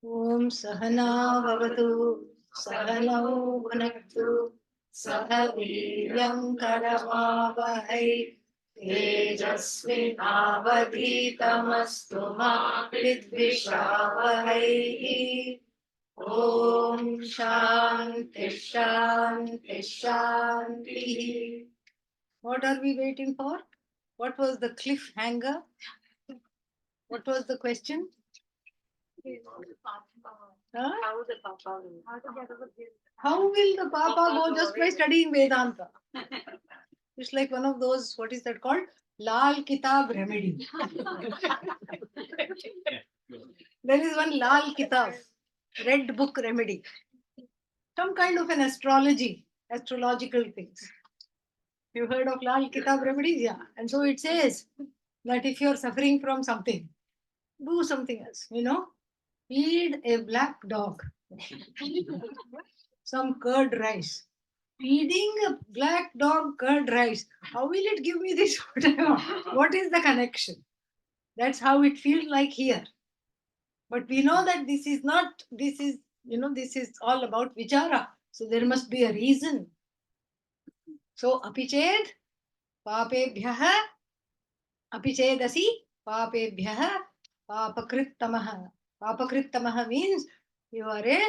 Om Sahana Bhavatu Sahanau Bhunaktu Sahaviryam Karamavahai Tejasvinavadhitamastu ma Vidvishavahai. Om Shanti Shanti Shanti. What are we waiting for? What was the cliffhanger? What was the question? Huh? How will the Papa go just by studying Vedanta? It's like one of those, what is that called? Lal Kitab remedy. There is one Lal Kitab, red book remedy. Some kind of an astrological things. You heard of Lal Kitab remedies? Yeah. And so it says that if you're suffering from something, do something else, Feed a black dog some curd rice. Feeding a black dog curd rice. How will it give me this? What is the connection? That's how it feels like here. But we know that this is not, this is all about vichara. So there must be a reason. So apiched papebhyah apichedasi papebhyah papakrittamaha. Papakrittamaha means you are a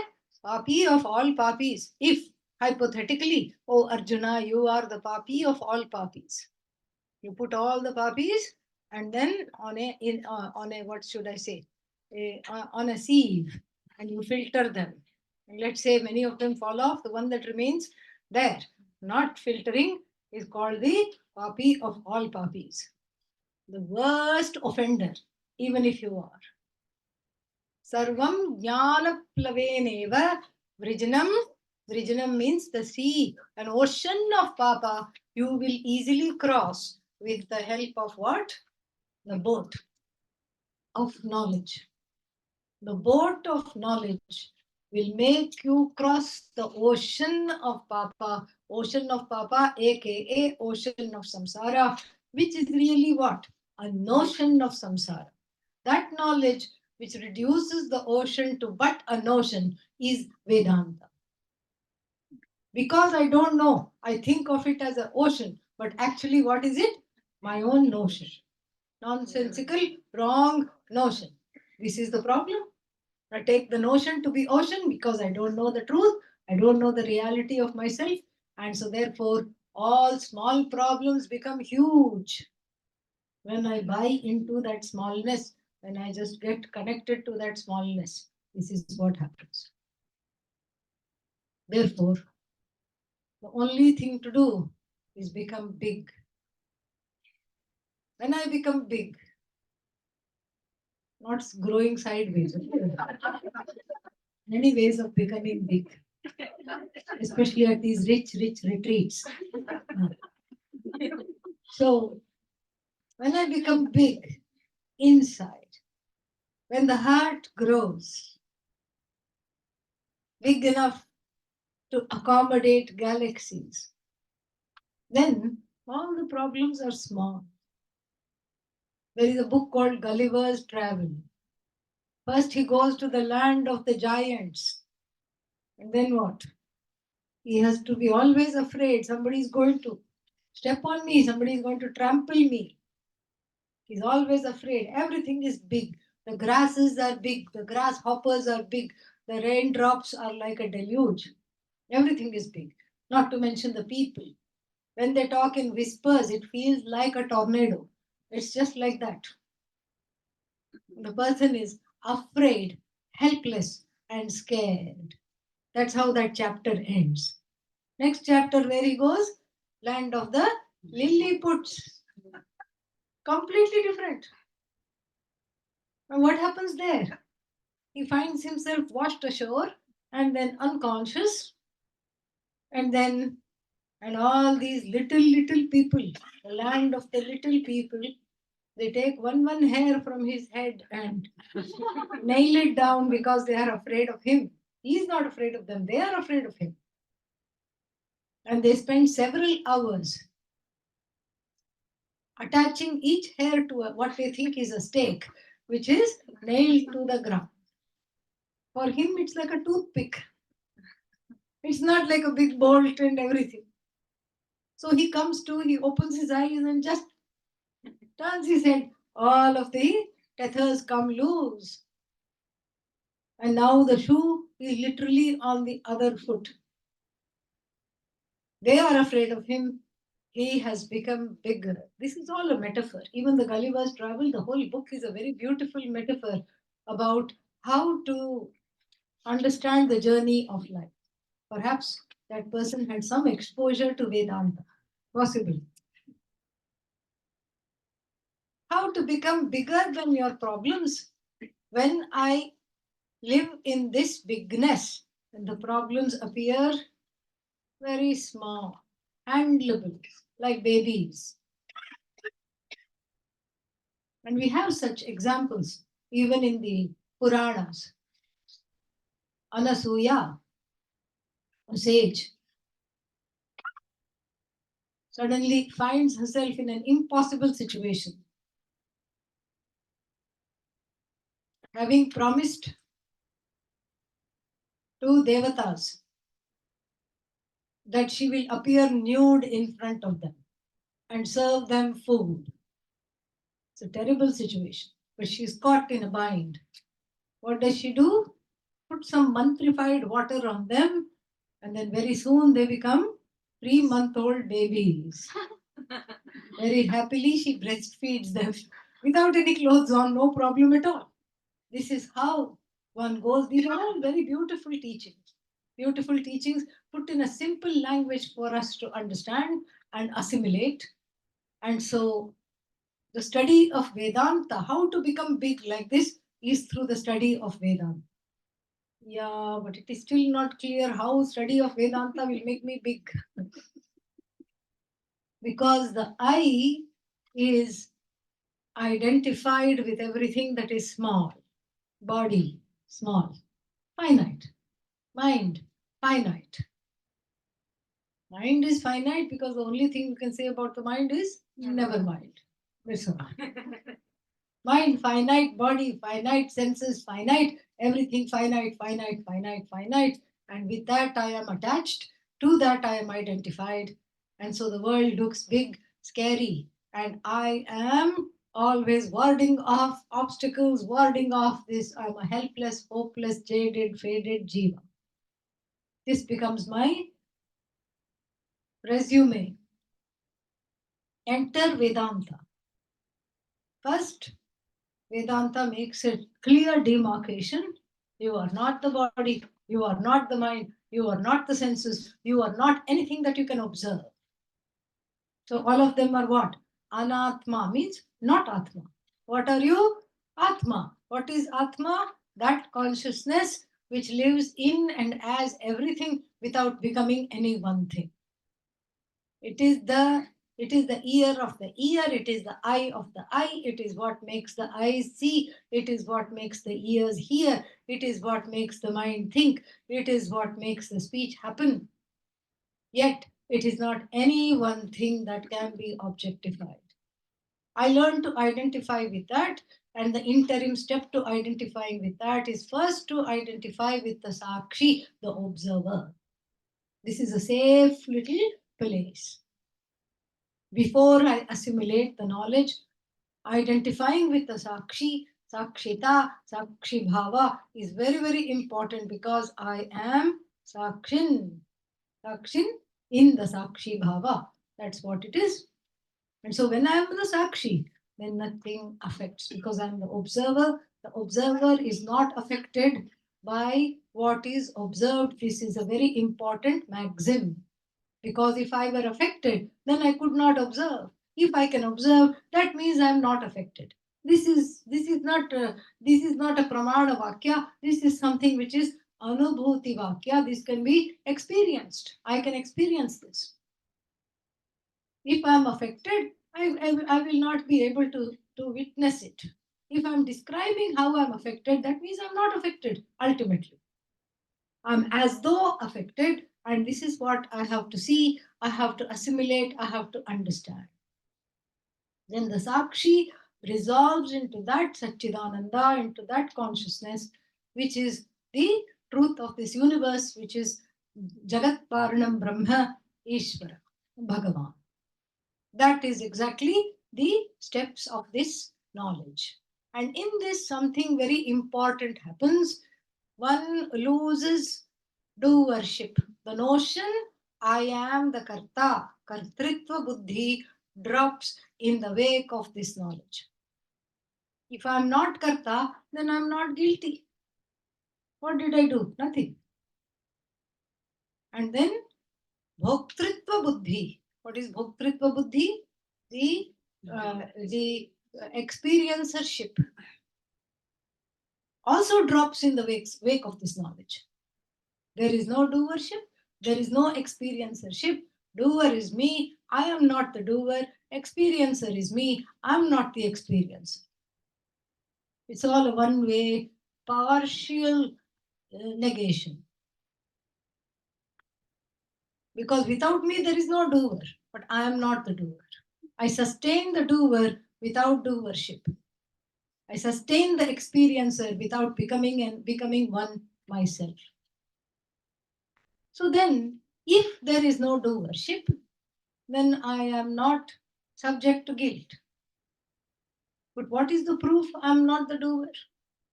papi of all papis. If hypothetically, oh Arjuna, you are the papi of all papis. You put all the papis and then on a what should I say, on a sieve, and you filter them. And let's say many of them fall off. The one that remains there, not filtering, is called the papi of all papis. The worst offender, even if you are. Sarvam jnana plaveneva vrijnam. Vrijnam means the sea, an ocean of papa you will easily cross with the help of what? The boat of knowledge. The boat of knowledge will make you cross the ocean of papa, aka ocean of samsara, which is really what? A notion of samsara. That knowledge which reduces the ocean to but a notion is Vedanta. Because I don't know, I think of it as an ocean, but actually what is it? My own notion. Nonsensical, wrong notion. This is the problem. I take the notion to be ocean because I don't know the truth, I don't know the reality of myself, and so therefore all small problems become huge. When I buy into that smallness, when I just get connected to that smallness, this is what happens. Therefore, the only thing to do is become big. When I become big, not growing sideways, many ways of becoming big, especially at these rich retreats. So, when I become big inside, when the heart grows big enough to accommodate galaxies, then all the problems are small. There is a book called Gulliver's Travel. First he goes to the land of the giants. And then what? He has to be always afraid somebody is going to step on me, somebody is going to trample me. He's always afraid. Everything is big. The grasses are big, the grasshoppers are big, the raindrops are like a deluge. Everything is big. Not to mention the people. When they talk in whispers, it feels like a tornado. It's just like that. The person is afraid, helpless, and scared. That's how that chapter ends. Next chapter, where he goes? Land of the Lilliputs. Completely different. And what happens there? He finds himself washed ashore and then unconscious, and all these little people, the land of the little people, they take one hair from his head and nail it down because they are afraid of him. He is not afraid of them, they are afraid of him. And they spend several hours attaching each hair to what they think is a stake, which is nailed to the ground. For him, it's like a toothpick. It's not like a big bolt and everything. So he comes to, he opens his eyes and just turns his head. All of the tethers come loose. And now the shoe is literally on the other foot. They are afraid of him. He has become bigger. This is all a metaphor. Even the Gulliver's Travel, the whole book is a very beautiful metaphor about how to understand the journey of life. Perhaps that person had some exposure to Vedanta. Possible. How to become bigger than your problems? When I live in this bigness, and the problems appear very small, handleable, like babies. And we have such examples even in the Puranas. Anasuya, a sage, suddenly finds herself in an impossible situation. Having promised to Devatas that she will appear nude in front of them and serve them food. It's a terrible situation, but she's caught in a bind. What does she do? Put some mantrified water on them, and then very soon they become 3-month-old babies. Very happily, she breastfeeds them without any clothes on, no problem at all. This is how one goes. These are all very beautiful teachings. Beautiful teachings put in a simple language for us to understand and assimilate. And so, the study of Vedanta, how to become big like this, is through the study of Vedanta. Yeah, but it is still not clear how study of Vedanta will make me big. Because the I is identified with everything that is small. Body, small. Finite. Mind, finite. Mind is finite because the only thing you can say about the mind is never mind. That's all. Mind, finite, body, finite, senses, finite, everything finite, finite, finite, finite. And with that, I am attached. To that, I am identified. And so the world looks big, scary. And I am always warding off obstacles, warding off this. I'm a helpless, hopeless, jaded, faded jiva. This becomes my resume. Enter Vedanta. First, Vedanta makes a clear demarcation. You are not the body, you are not the mind, you are not the senses, you are not anything that you can observe. So all of them are what? Anatma means not Atma. What are you? Atma. What is Atma? That consciousness which lives in and as everything without becoming any one thing. It is the ear of the ear, it is the eye of the eye, it is what makes the eyes see, it is what makes the ears hear, it is what makes the mind think, it is what makes the speech happen. Yet it is not any one thing that can be objectified. I learned to identify with that, and the interim step to identifying with that is first to identify with the Sakshi, the observer. This is a safe little place. Before I assimilate the knowledge, identifying with the Sakshi, Sakshita, Sakshi Bhava is very, very important because I am Sakshin. Sakshin in the Sakshi Bhava. That's what it is. And so when I am the Sakshi, then nothing affects because I'm the observer. The observer is not affected by what is observed. This is a very important maxim. Because if I were affected, then I could not observe. If I can observe, that means I am not affected. This is not a pramana vakya. This is something which is anubhuti vakya. This can be experienced. I can experience this. If I am affected, I will not be able to witness it. If I am describing how I am affected, that means I am not affected ultimately. I'm as though affected, and this is what I have to see, I have to assimilate, I have to understand. Then the Sakshi resolves into that Satchidananda, into that consciousness, which is the truth of this universe, which is Jagat Paranam Brahma Ishvara, Bhagavan. That is exactly the steps of this knowledge. And in this, something very important happens. One loses doership. The notion, I am the Karta, Kartritva Buddhi, drops in the wake of this knowledge. If I am not Karta, then I am not guilty. What did I do? Nothing. And then Bhoktritva Buddhi. What is Bhoktritva Buddhi? The experiencership also drops in the wake of this knowledge. There is no doership, there is no experiencership. Doer is me, I am not the doer. Experiencer is me, I am not the experiencer. It's all a one-way, partial negation. Because without me, there is no doer, but I am not the doer. I sustain the doer without doership. I sustain the experiencer without becoming one myself. So then, if there is no doership, then I am not subject to guilt. But what is the proof I am not the doer?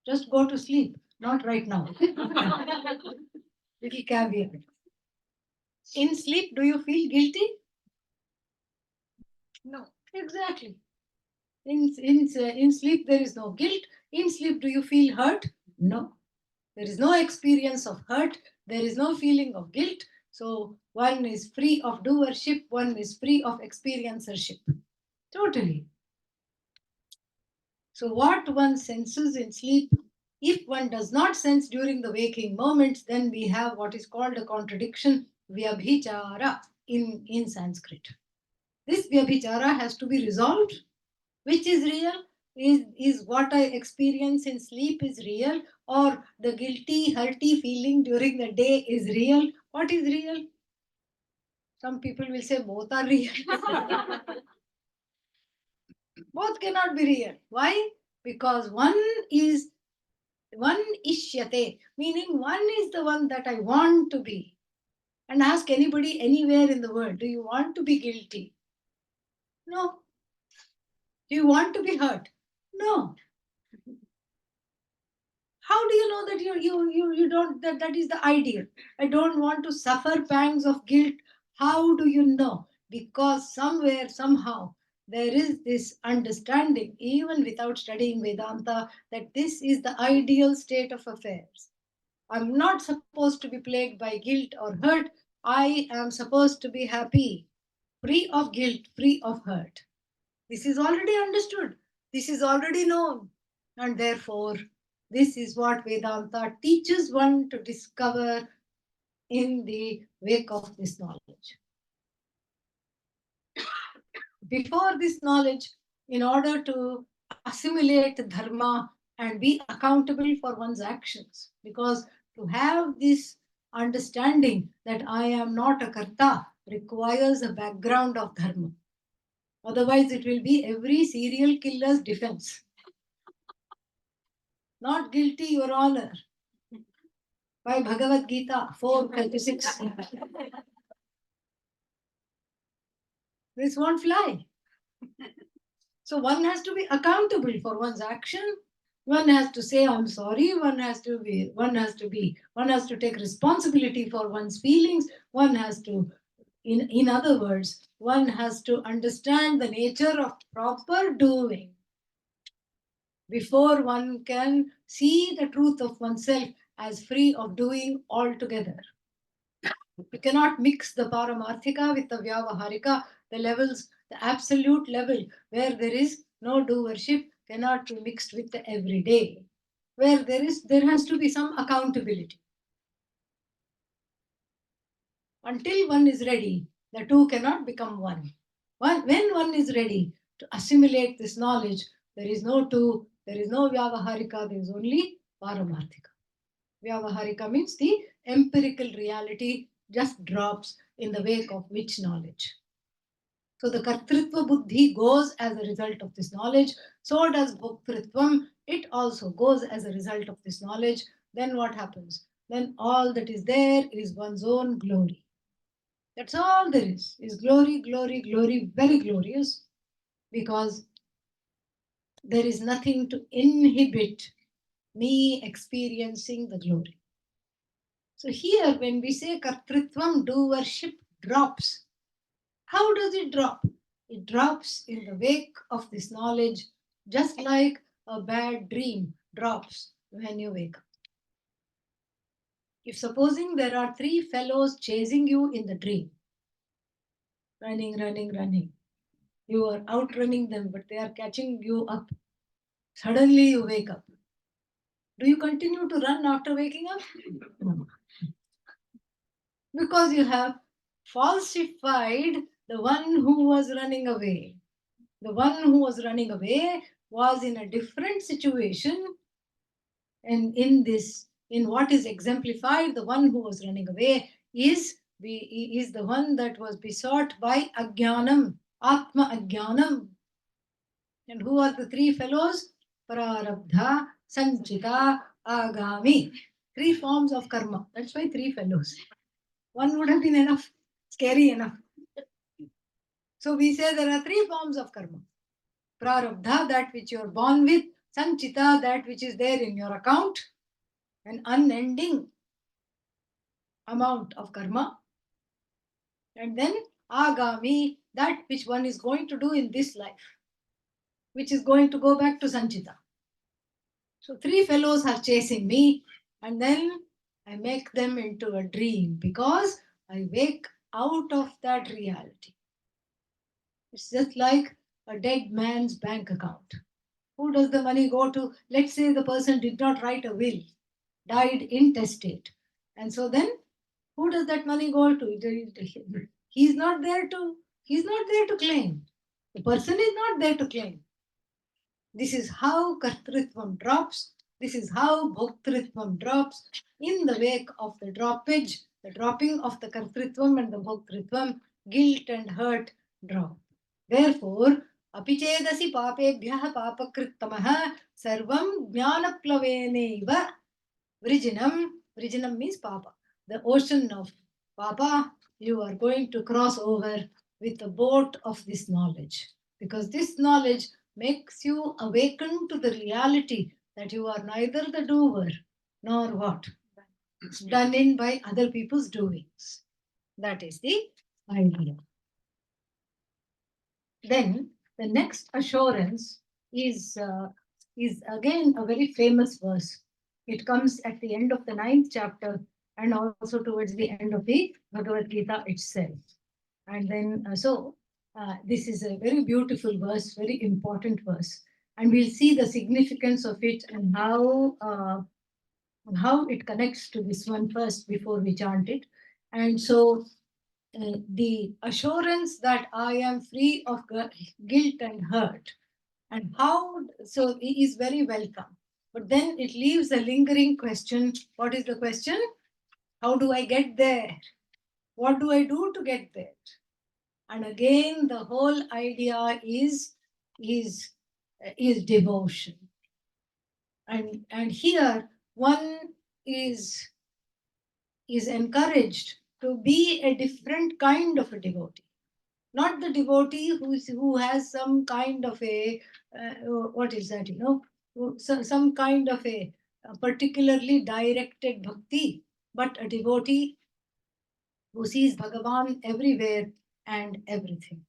Just go to sleep. Not right now. Little caveat. In sleep, do you feel guilty? No. Exactly. In sleep, there is no guilt. In sleep, do you feel hurt? No. There is no experience of hurt. There is no feeling of guilt. So one is free of doership. One is free of experiencership. Totally. So what one senses in sleep, if one does not sense during the waking moments, then we have what is called a contradiction, vyabhichara in Sanskrit. This vyabhichara has to be resolved. Which is real? Is what I experience in sleep is real, or the guilty, hurty feeling during the day is real? What is real? Some people will say both are real. Both cannot be real. Why? Because one ishyate, meaning one is the one that I want to be. And ask anybody anywhere in the world, do you want to be guilty? No. Do you want to be hurt? No. How do you know that you don't, that is the ideal? I don't want to suffer pangs of guilt. How do you know? Because somewhere, somehow, there is this understanding, even without studying Vedanta, that this is the ideal state of affairs. I'm not supposed to be plagued by guilt or hurt. I am supposed to be happy, free of guilt, free of hurt. This is already understood. This is already known. And therefore, this is what Vedanta teaches one to discover in the wake of this knowledge. Before this knowledge, in order to assimilate dharma and be accountable for one's actions, because to have this understanding that I am not a karta requires a background of dharma. Otherwise, it will be every serial killer's defense. Not guilty, Your Honor. By Bhagavad Gita 4:26. This won't fly. So one has to be accountable for one's action. One has to say, I'm sorry. One has to take responsibility for one's feelings. One has to, in other words, one has to understand the nature of proper doing before one can see the truth of oneself as free of doing altogether. We cannot mix the paramarthika with the vyavaharika, the levels, the absolute level where there is no doership cannot be mixed with the everyday, where there has to be some accountability. Until one is ready, the two cannot become one. When one is ready to assimilate this knowledge, there is no two, there is no vyavaharika, there is only paramarthika. Vyavaharika means the empirical reality just drops in the wake of which knowledge. So the kartritva buddhi goes as a result of this knowledge. So does bhoktritvam. It also goes as a result of this knowledge. then what happens? Then all that is there is one's own glory. That's all there is glory, glory, glory, very glorious, because there is nothing to inhibit me experiencing the glory. So here, when we say kartritvam, doership drops. How does it drop? It drops in the wake of this knowledge, just like a bad dream drops when you wake up. If supposing there are three fellows chasing you in the dream, running, running, running, you are outrunning them, but they are catching you up. Suddenly you wake up. Do you continue to run after waking up? No. Because you have falsified the one who was running away. The one who was running away was in a different situation, and in what is exemplified, the one who was running away is the one that was besought by Ajnanam, Atma Ajnanam. And who are the three fellows? Prarabdha, Sanchita, Agami. Three forms of karma. That's why three fellows. One would have been enough, scary enough. So we say there are three forms of karma. Prarabdha, that which you are born with. Sanchita, that which is there in your account. An unending amount of karma. And then Agami, that which one is going to do in this life, which is going to go back to Sanchita. So three fellows are chasing me, and then I make them into a dream because I wake out of that reality. It's just like a dead man's bank account. Who does the money go to? Let's say the person did not write a will, died intestate. And so then who does that money go to? He's not there to claim. The person is not there to claim. This is how kartritvam drops. This is how bhoktritvam drops. In the wake of the droppage, the dropping of the kartritvam and the bhoktritvam, guilt and hurt drop. Therefore, apichedasi papebhyah papakrittamah sarvam jnanaplaveneva vrijinam. Vrijinam means papa. The ocean of papa, you are going to cross over with the boat of this knowledge. Because this knowledge makes you awaken to the reality that you are neither the doer nor what? Done in by other people's doings. That is the idea. Then the next assurance is again a very famous verse. It comes at the end of the 9th chapter and also towards the end of the Bhagavad Gita itself. And then this is a very beautiful verse, very important verse, and we'll see the significance of it and how it connects to this one first before we chant it. And so the assurance that I am free of guilt and hurt, and how, so it is very welcome. But then it leaves a lingering question. What is the question? How do I get there? What do I do to get there? And again, the whole idea is devotion. And here one is encouraged to be a different kind of a devotee. Not the devotee who has some kind of a, what is that, some kind of a particularly directed bhakti, but a devotee who sees Bhagavan everywhere and everything.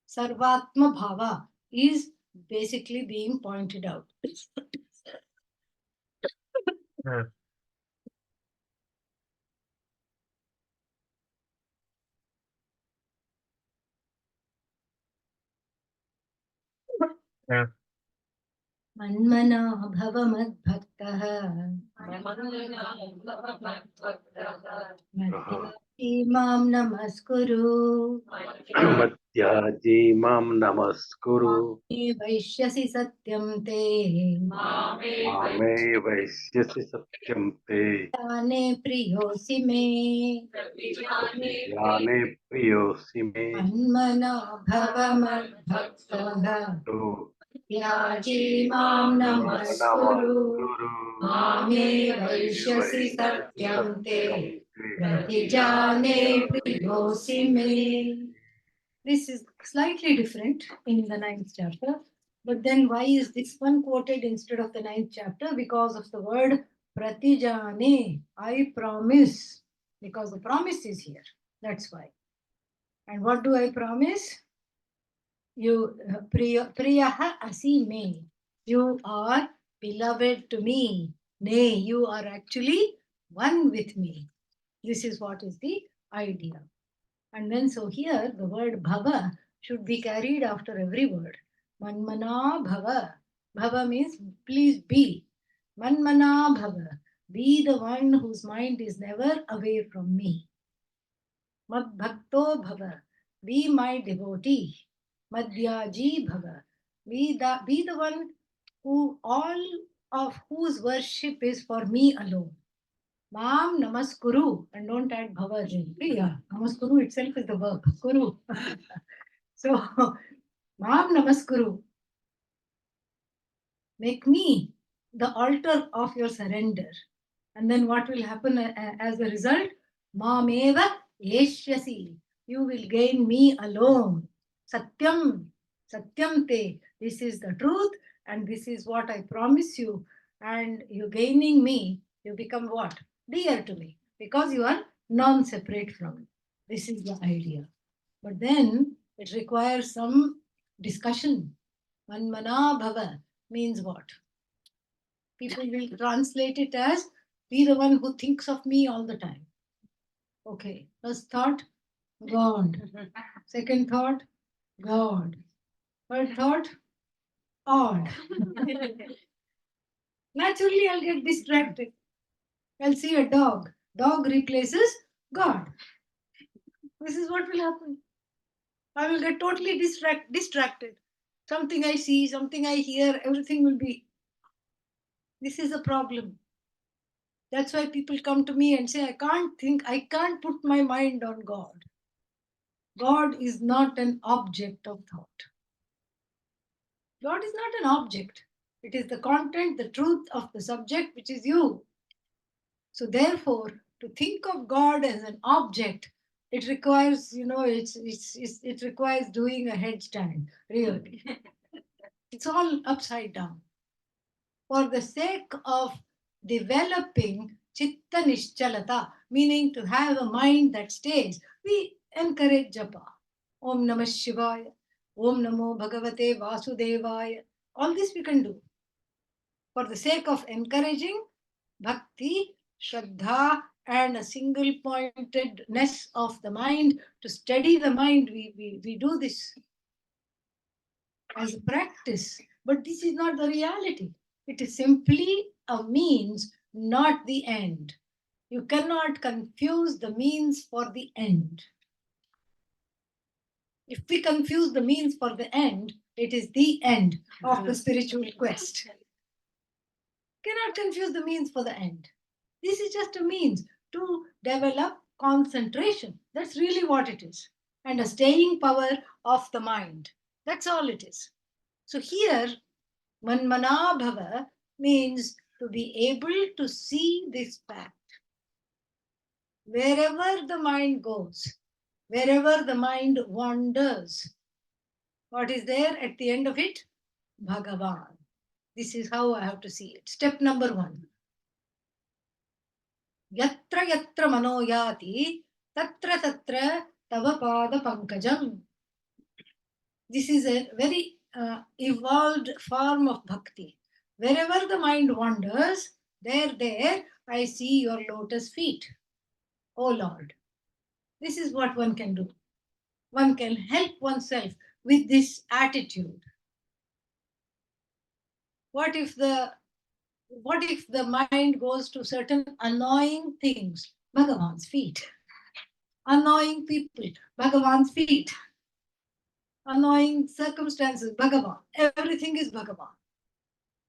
Sarvatma Bhava is basically being pointed out. Yeah. Yeah. Manmana bhava madbhaktah madhyaji mam namaskuru Madhyaji mam namaskuru. vaishyasi satyam te Mame vaisyasi satyam te. jnane priyosi me. Jnane priyosi me. Manmana bhava madbhaktah So Yaji mam namaskuru. Namaskuru. Mame vaishyasi satyam te. Pratijane priyosi me. This is slightly different in the ninth chapter. But then why is this one quoted instead of the ninth chapter? Because of the word pratijane, I promise. Because the promise is here. That's why. And what do I promise? You priyaha asi me. You are beloved to me. Nay, you are actually one with me. This is what is the idea. And then so here the word bhava should be carried after every word. Manmana bhava. Bhava means please be. Manmana bhava. Be the one whose mind is never away from me. Mad bhakto bhava. Be my devotee. Madhyaji bhava. Be the one who all of whose worship is for me alone. Mam namaskuru. And don't add bhava. Yeah, namaskuru itself is the verb. Kuru. So, Mam namaskuru. Make me the altar of your surrender. And then what will happen as a result? Mameva eshyasi. You will gain me alone. Satyam. Satyam te. This is the truth and this is what I promise you. And you gaining me, you become what? Dear to me. Because you are non-separate from me. This is the idea. But then it requires some discussion. Manmana bhava means what? People will translate it as be the one who thinks of me all the time. Okay, first thought, God. Second thought, God. Third thought, odd. Naturally, I'll get distracted. I'll see a dog. Dog replaces God. This is what will happen. I will get totally distracted. Something I see, something I hear, everything will be. This is a problem. That's why people come to me and say, I can't put my mind on God. God is not an object of thought. God is not an object. It is the content, the truth of the subject, which is you. So therefore, to think of God as an object, it requires, it requires doing a headstand, really. It's all upside down. For the sake of developing chitta nischalata, meaning to have a mind that stays, we encourage japa. Om Namah Shivaya, Om Namo Bhagavate Vasudevaya. All this we can do. For the sake of encouraging bhakti, shraddha, and a single pointedness of the mind, to steady the mind, we do this as a practice. But this is not the reality. It is simply a means, not the end. You cannot confuse the means for the end. If we confuse the means for the end, it is the end of the spiritual quest. Cannot confuse the means for the end. This is just a means to develop concentration. That's really what it is. And a staying power of the mind. That's all it is. So here, manmana bhava means to be able to see this fact. Wherever the mind goes, wherever the mind wanders, what is there at the end of it? Bhagavan. This is how I have to see it. Step number 1. Yatra yatra manoyati, tatra tatra tava pada pankajam. This is a very evolved form of bhakti. Wherever the mind wanders, there I see your lotus feet. Oh Lord. This is what one can do. One can help oneself with this attitude. What if the mind goes to certain annoying things? Bhagavan's feet. Annoying people, Bhagavan's feet. Annoying circumstances, Bhagavan. Everything is Bhagavan.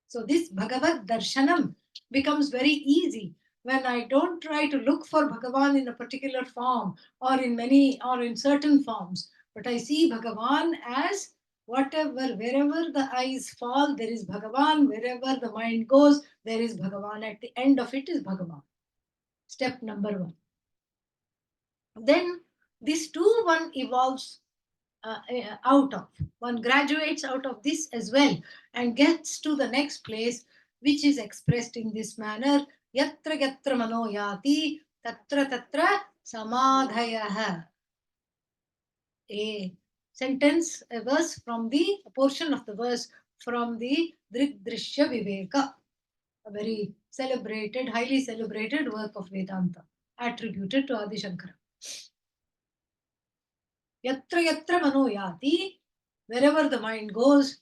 So this Bhagavad Darshanam becomes very easy when I don't try to look for Bhagavan in a particular form or in certain forms, but I see Bhagavan as Wherever the eyes fall, there is Bhagavan. Wherever the mind goes, there is Bhagavan. At the end of it is Bhagavan. Step number one. Then this too one evolves out of, one graduates out of this as well and gets to the next place, which is expressed in this manner: Yatra yatra mano yati, tatra tatra samadhayah. A sentence, a verse from a portion of the verse from the Drishya Viveka, a very celebrated, highly celebrated work of Vedanta, attributed to Adi Shankara. Yatra yatra mano yati, wherever the mind goes,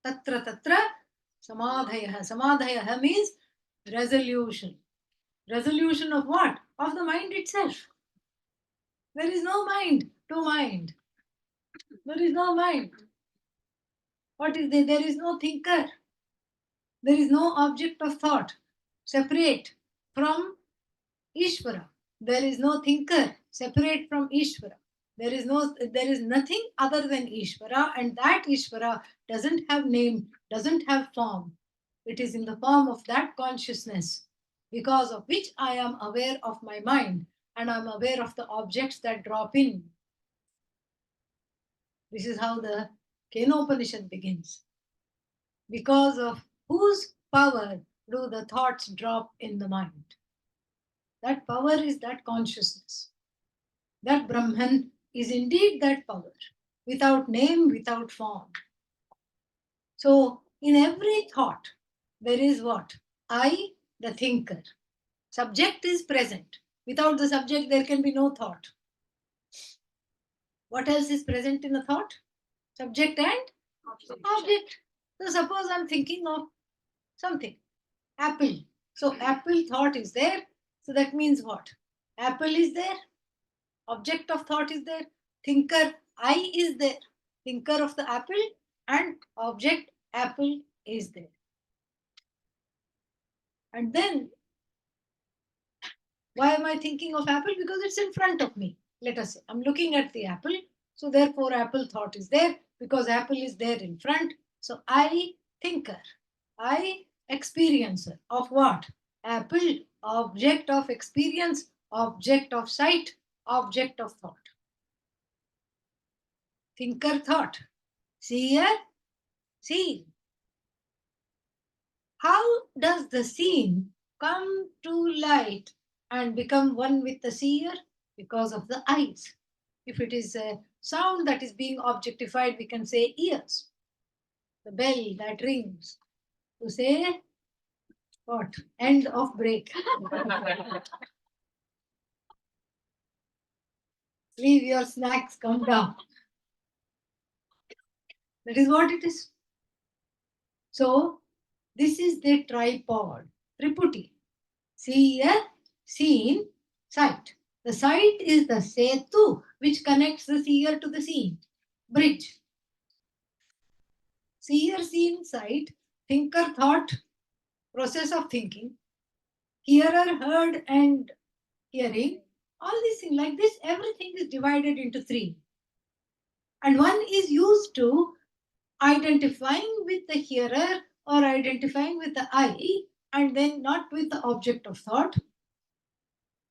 tatra tatra samadhayah. Samadhayah means resolution. Resolution of what? Of the mind itself. There is no mind to mind. There is no mind. What is there? There is no thinker. There is no object of thought separate from Ishvara. There is no thinker separate from Ishvara. There is nothing other than Ishvara, and that Ishvara doesn't have name, doesn't have form. It is in the form of that consciousness, because of which I am aware of my mind and I am aware of the objects that drop in. This is how the Kenopanishad begins. Because of whose power do the thoughts drop in the mind? That power is that consciousness. That Brahman is indeed that power, without name, without form. So, in every thought, there is what? I, the thinker. Subject is present. Without the subject, there can be no thought. What else is present in a thought? Subject and object. So, suppose I'm thinking of something. Apple. So, apple thought is there. So, that means what? Apple is there. Object of thought is there. Thinker, I is there. Thinker of the apple and object, apple is there. And then, why am I thinking of apple? Because it's in front of me. Let us say, I'm looking at the apple. So, therefore, apple thought is there because apple is there in front. So, I, thinker. I, experiencer of what? Apple, object of experience, object of sight, object of thought. Thinker thought. Seer, seen. How does the seen come to light and become one with the seer? Because of the eyes. If it is a sound that is being objectified, we can say ears. The bell that rings. To say what? End of break. Leave your snacks, come down. That is what it is. So, this is the tripod, triputi. Seer, seen, sight. The sight is the setu, which connects the seer to the seen. Bridge. Seer, seen, sight, thinker, thought, process of thinking, hearer, heard, and hearing. All these things like this, everything is divided into three. And one is used to identifying with the hearer or identifying with the eye, and then not with the object of thought.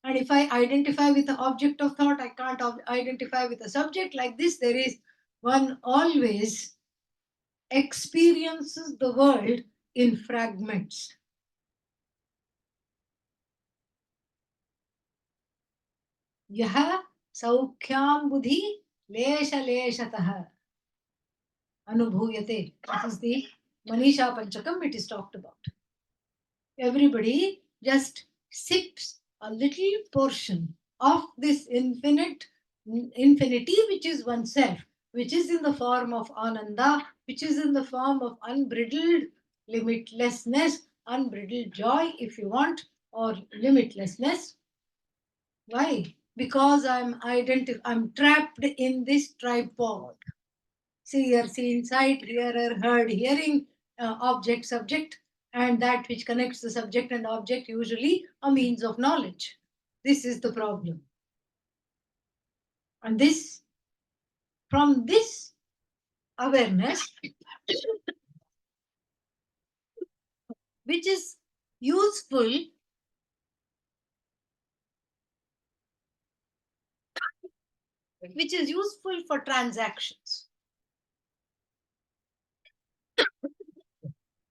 And if I identify with the object of thought, I can't identify with the subject. Like this, there is one always experiences the world in fragments. Yaha saukhyam buddhi lesha leshatah anubhuyate. That is the Manisha Panchakam, it is talked about. Everybody just sips a little portion of this infinity, which is oneself, which is in the form of ananda, which is in the form of unbridled limitlessness, unbridled joy, if you want, or limitlessness. Why? Because I'm trapped in this tripod. Seer, seen, sight, hearer, heard, hearing, object, subject, and that which connects the subject and object, usually a means of knowledge. This is the problem. And from this awareness, which is useful for transactions.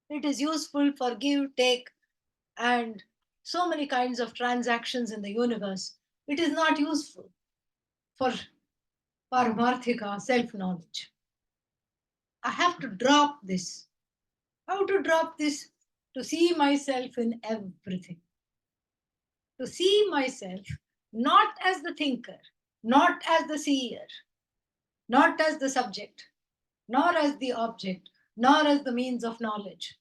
It is useful for give, take, and so many kinds of transactions in the universe. It is not useful for paramarthika, self-knowledge. I have to drop this. How to drop this? To see myself in everything. To see myself not as the thinker, not as the seer, not as the subject, nor as the object, nor as the means of knowledge,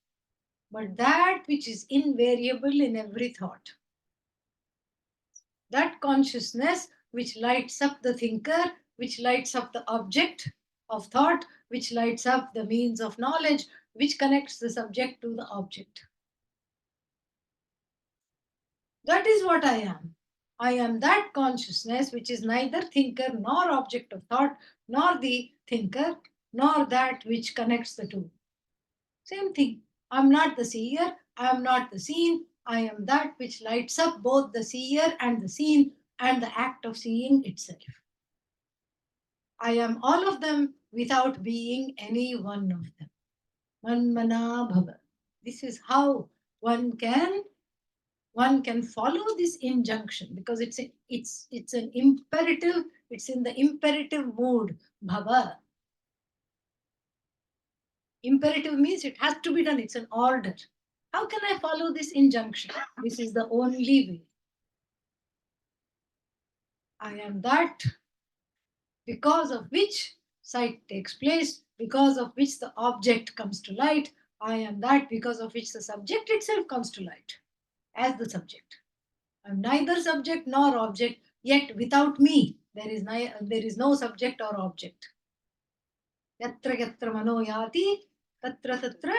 but that which is invariable in every thought. That consciousness which lights up the thinker, which lights up the object of thought, which lights up the means of knowledge, which connects the subject to the object. That is what I am. I am that consciousness which is neither thinker nor object of thought, nor the thinker, nor that which connects the two. Same thing. I'm not the seer, I am not the seen, I am that which lights up both the seer and the seen and the act of seeing itself. I am all of them without being any one of them. Manmana bhava. This is how one can follow this injunction, because it's an imperative. It's in the imperative mode. Bhava. Imperative means it has to be done. It's an order. How can I follow this injunction? This is the only way. I am that because of which sight takes place, because of which the object comes to light. I am that because of which the subject itself comes to light as the subject. I'm neither subject nor object, yet without me, there is no subject or object. Yatra yatra mano yati, tatra tatra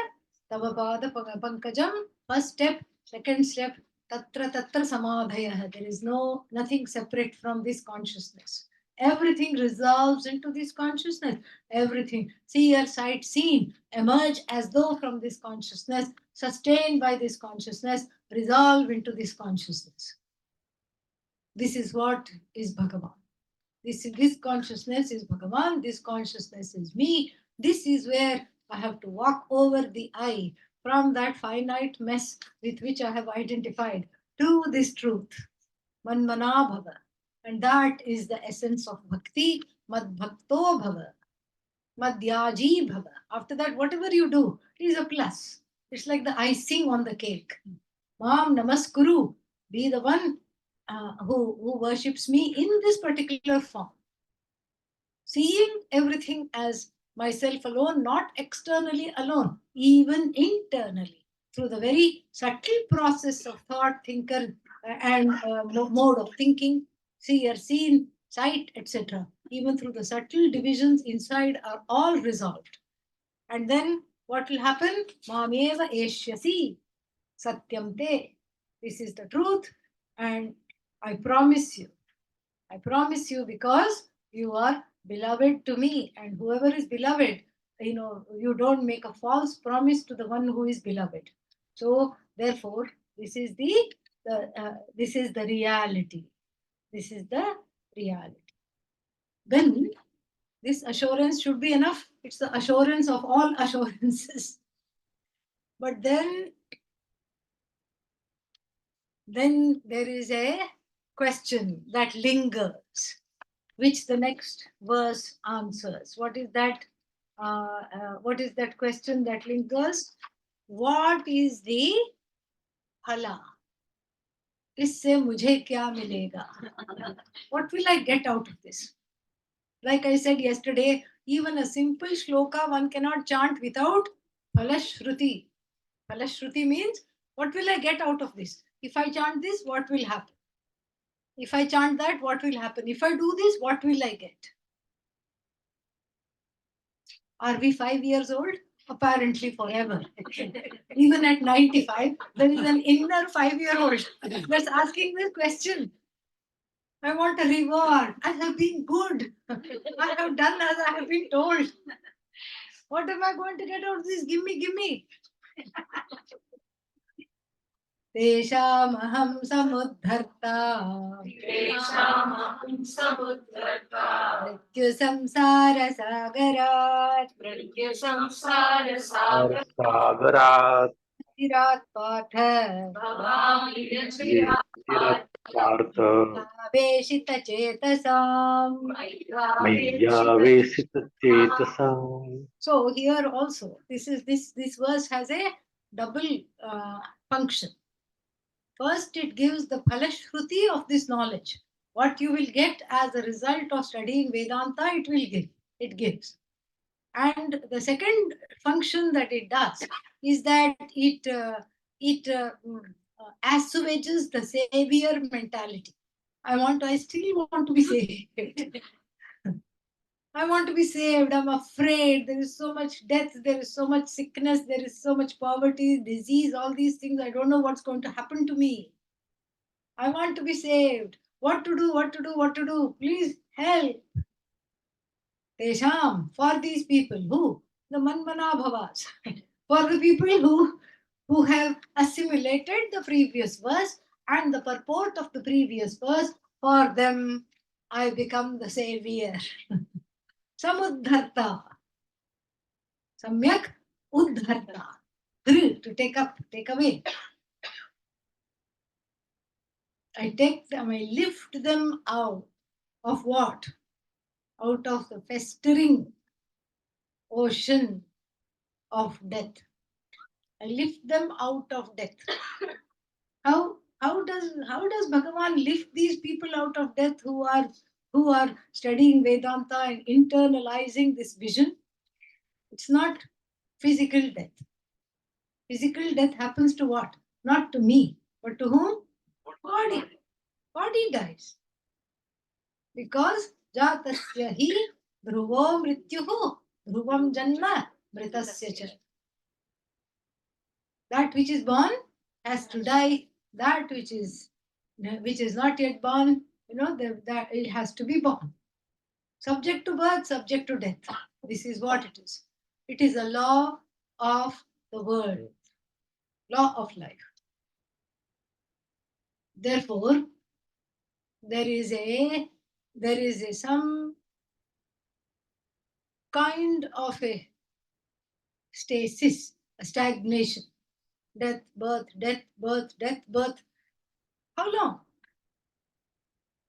tava pada pankajam. First step, second step, tatra tatra samadhaya. There is nothing separate from this consciousness. Everything resolves into this consciousness. Everything, seer, sight, seen, emerge as though from this consciousness, sustained by this consciousness, resolve into this consciousness. This is what is Bhagavan. This consciousness is Bhagavan, this consciousness is me. This is where I have to walk over the I from that finite mess with which I have identified to this truth. Manmana bhava. And that is the essence of bhakti. Mad bhakto bhava. Madhyaji bhava. After that, whatever you do is a plus. It's like the icing on the cake. Mam namaskuru. Be the one who worships me in this particular form. Seeing everything as myself alone, not externally alone, even internally, through the very subtle process of thought, thinker, and mode of thinking, seer, seen, sight, etc. Even through the subtle divisions inside are all resolved. And then what will happen? Mameva eshyasi satyam te. This is the truth, and I promise you because you are beloved to me, and whoever is beloved, you don't make a false promise to the one who is beloved. So therefore, this is the reality. This is the reality. Then this assurance should be enough. It's the assurance of all assurances. But then there is a question that lingers, which the next verse answers. What is that? What is that question that lingers? What is the phala? इससे मुझे क्या मिलेगा? What will I get out of this? Like I said yesterday, even a simple shloka one cannot chant without phalashruti. Phalashruti means, what will I get out of this? If I chant this, what will happen? If I chant that, what will happen? If I do this, what will I get? Are we 5 years old? Apparently forever. Even at 95, there is an inner 5-year-old that's asking this question. I want a reward. I have been good. I have done as I have been told. What am I going to get out of this? Give me, give me. तेषामहं समुद्धर्ता मृत्युसंसारसागरात् सागरात् चिरात् पाठ चिरपार्थ वेशितचेतसाम्. मय्यावेशितचेतसाम्. So here also, this verse has a double function. First, it gives the phalashruti of this knowledge. What you will get as a result of studying Vedanta, it gives. And the second function that it does is that it assuages the savior mentality. I still want to be saved. I want to be saved. I'm afraid. There is so much death. There is so much sickness. There is so much poverty, disease, all these things. I don't know what's going to happen to me. I want to be saved. What to do? What to do? What to do? Please help. Tesham, for these people who the Manmana Bhavas, for the people who have assimilated the previous verse and the purport of the previous verse, for them I become the savior. Samuddharta. Samyak uddharta. To take up, take away. I take them, I lift them out of what? Out of the festering ocean of death. I lift them out of death. How does Bhagavan lift these people out of death who are studying Vedanta and internalizing this vision? It's not physical death. Physical death happens to what? Not to me, but to whom? Body. Body dies. Because jatasya hi dhruvo mrityuhu dhruvam janma mritasya cha. That which is born has to die. That which is not yet born, that it has to be born. Subject to birth, subject to death. This is what it is. It is a law of the world, law of life. Therefore, there is some kind of a stasis, a stagnation. Death, birth, death, birth, death, birth. How long?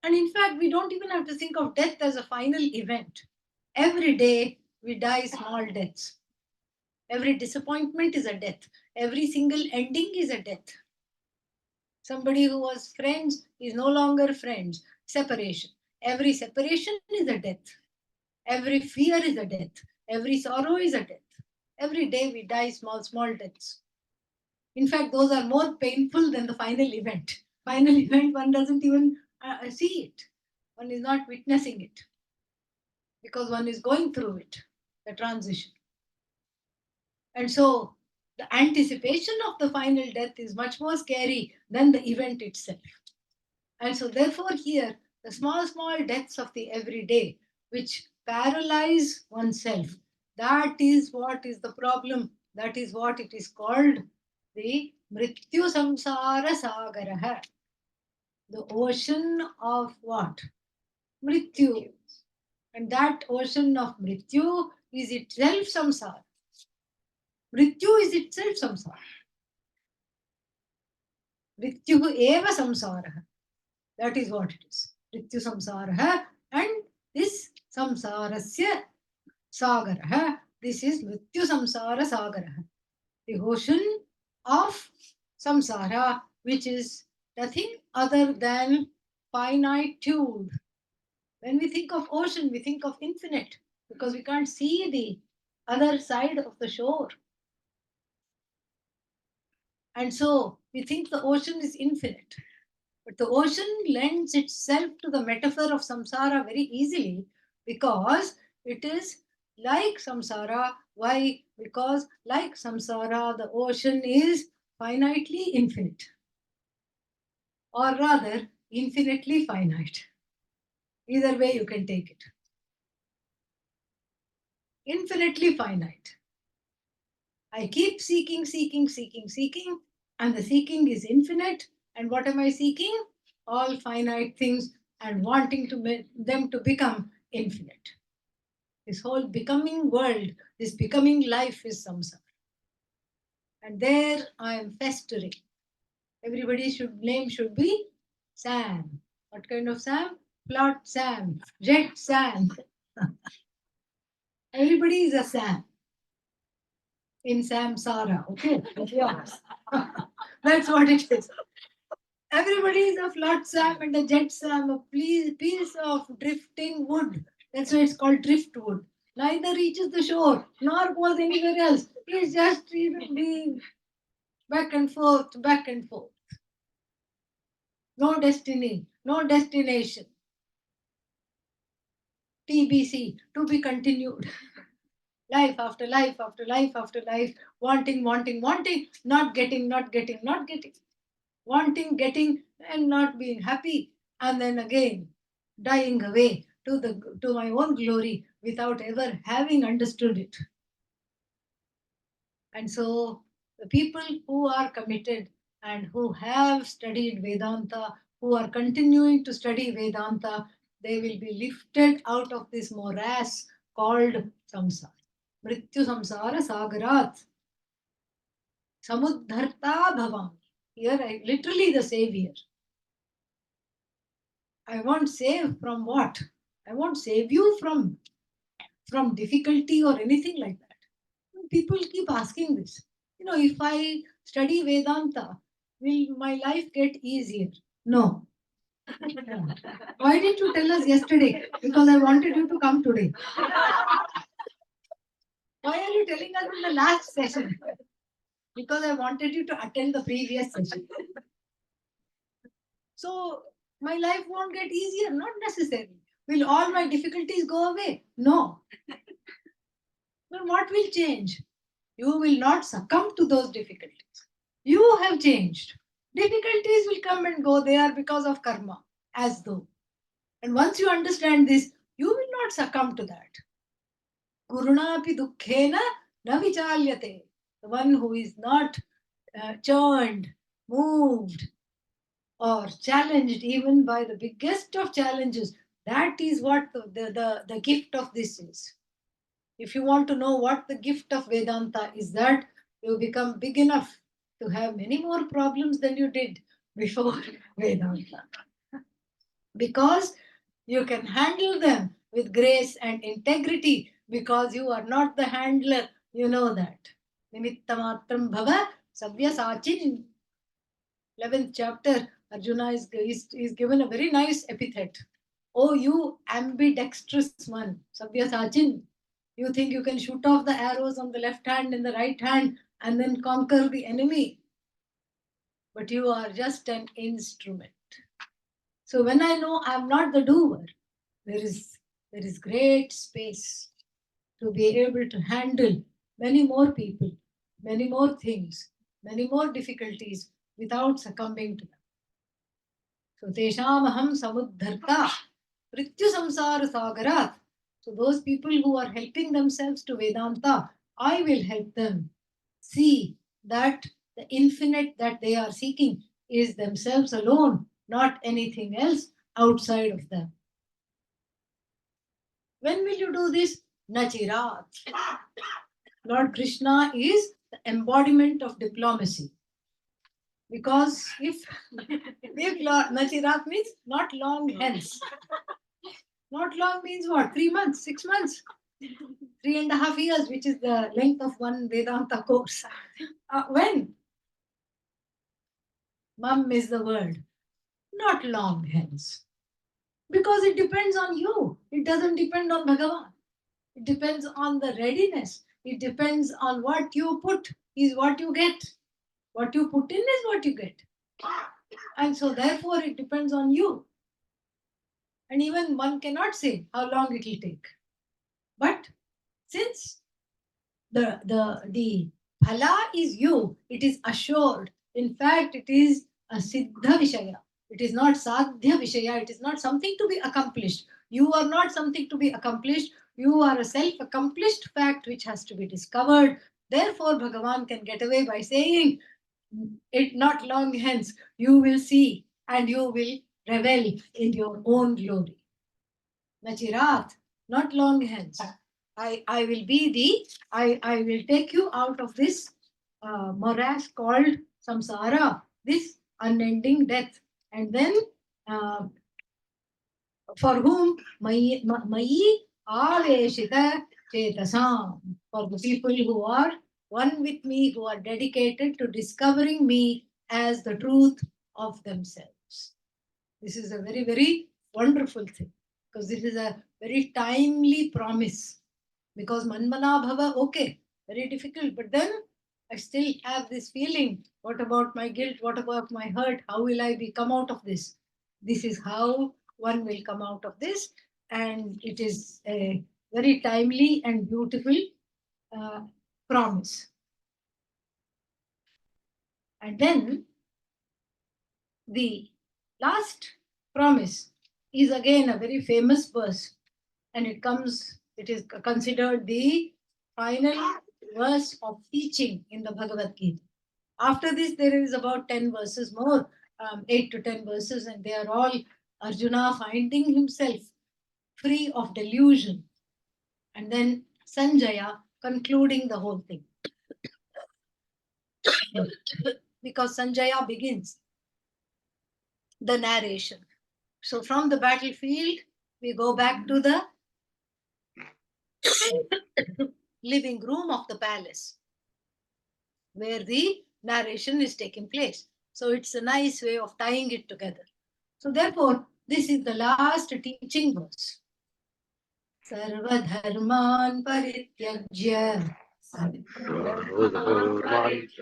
And in fact, we don't even have to think of death as a final event. Every day we die small deaths. Every disappointment is a death. Every single ending is a death. Somebody who was friends is no longer friends. Separation. Every separation is a death. Every fear is a death. Every sorrow is a death. Every day we die small, small deaths. In fact, those are more painful than the final event. Final event, one doesn't even see it. One is not witnessing it because one is going through it, the transition. And so the anticipation of the final death is much more scary than the event itself. And so therefore here, the small, small deaths of the everyday, which paralyze oneself, that is what is the problem. That is what it is called the Mrityu Samsara Sagaraha. The ocean of what? Mrityu. And that ocean of Mrityu is itself samsara. Mrityu is itself samsara. Mrityu eva samsara. That is what it is. Mrityu samsara. And this samsarasya sagara. This is Mrityu samsara sagara. The ocean of samsara, which is nothing other than finitude. When we think of ocean, we think of infinite because we can't see the other side of the shore. And so we think the ocean is infinite. But the ocean lends itself to the metaphor of samsara very easily because it is like samsara. Why? Because like samsara, the ocean is finitely infinite. Or rather, infinitely finite. Either way you can take it. infinitely finite. I keep seeking, seeking, seeking, seeking, and the seeking is infinite. And what am I seeking? All finite things and wanting to make them to become infinite. This whole becoming world, this becoming life is samsara. And there I am festering. Everybody's name should be Sam. What kind of Sam? Plot Sam, Jet Sam. Everybody is a Sam in Samsara. Okay, yes. That's what it is. Everybody is a flat Sam and a jet Sam, a piece of drifting wood. That's why it's called driftwood. Neither reaches the shore nor goes anywhere else. He's just being back and forth, back and forth. No destiny, no destination. TBC, to be continued. Life after life after life after life, wanting, wanting, wanting, not getting, not getting, not getting, wanting, getting, and not being happy, and then again dying away to my own glory without ever having understood it. And so the people who are committed and who have studied Vedanta, who are continuing to study Vedanta, they will be lifted out of this morass called samsara. Mrityu samsara sagarat. Samudharta bhavam. Here, literally the savior. I won't save from what? I won't save you from difficulty or anything like that. People keep asking this. If I study Vedanta, will my life get easier? No. Why didn't you tell us yesterday? Because I wanted you to come today. Why are you telling us in the last session? Because I wanted you to attend the previous session. So my life won't get easier, not necessarily. Will all my difficulties go away? No. Then what will change? You will not succumb to those difficulties. You have changed. Difficulties will come and go. They are because of karma, as though. And once you understand this, you will not succumb to that. Gurunapi dukkhena na vichalyate. The one who is not churned, moved, or challenged even by the biggest of challenges. That is what the gift of this is. If you want to know what the gift of Vedanta is, that you become big enough to have many more problems than you did before Vedanta. Because you can handle them with grace and integrity because you are not the handler. You know that. Nimittamatram bhava savyasachin. 11th chapter, Arjuna is given a very nice epithet. Oh, you ambidextrous one, Savyasachin. You think you can shoot off the arrows on the left hand and the right hand and then conquer the enemy. But you are just an instrument. So when I know I'm not the doer, there is great space to be able to handle many more people, many more things, many more difficulties without succumbing to them. So Teshamaham Samudharta Prityu Samsara Sagarat. So those people who are helping themselves to Vedanta, I will help them see that the infinite that they are seeking is themselves alone, not anything else outside of them. When will you do this? Nachirat. Lord Krishna is the embodiment of diplomacy. Because if Nachirat means not long hence. Not long means what? 3 months, 6 months, 3.5 years, which is the length of one Vedanta course. When? Mum is the word. Not long hence. Because it depends on you. It doesn't depend on Bhagavan. It depends on the readiness. It depends on what you put is what you get. What you put in is what you get. And so therefore it depends on you. And even one cannot say how long it will take. But since the phala is you, it is assured. In fact, it is a siddha vishaya. It is not sadhya vishaya. It is not something to be accomplished. You are not something to be accomplished. You are a self-accomplished fact which has to be discovered. Therefore, Bhagavan can get away by saying, it not long hence, you will see and you will revel in your own glory. Nachirat, not long hence. I will be I will take you out of this morass called samsara, this unending death. And then, uh, for whom? Mayi aveshita chetasam. For the people who are one with me, who are dedicated to discovering me as the truth of themselves. This is a very, very wonderful thing, because this is a very timely promise. Because Manmana Bhava, okay, very difficult, but then I still have this feeling. What about my guilt? What about my hurt? How will I come out of this? This is how one will come out of this, and it is a very timely and beautiful uh, promise. And then the last promise is again a very famous verse, and it is considered the final verse of teaching in the Bhagavad Gita. After this, there is about 10 verses more, 8 to 10 verses, and they are all Arjuna finding himself free of delusion. And then Sanjaya concluding the whole thing. Because Sanjaya begins the narration. So from the battlefield, we go back to the living room of the palace, where the narration is taking place. So it's a nice way of tying it together. So therefore, this is the last teaching verse. Sarvadharman parityajya सर्वधर्मान्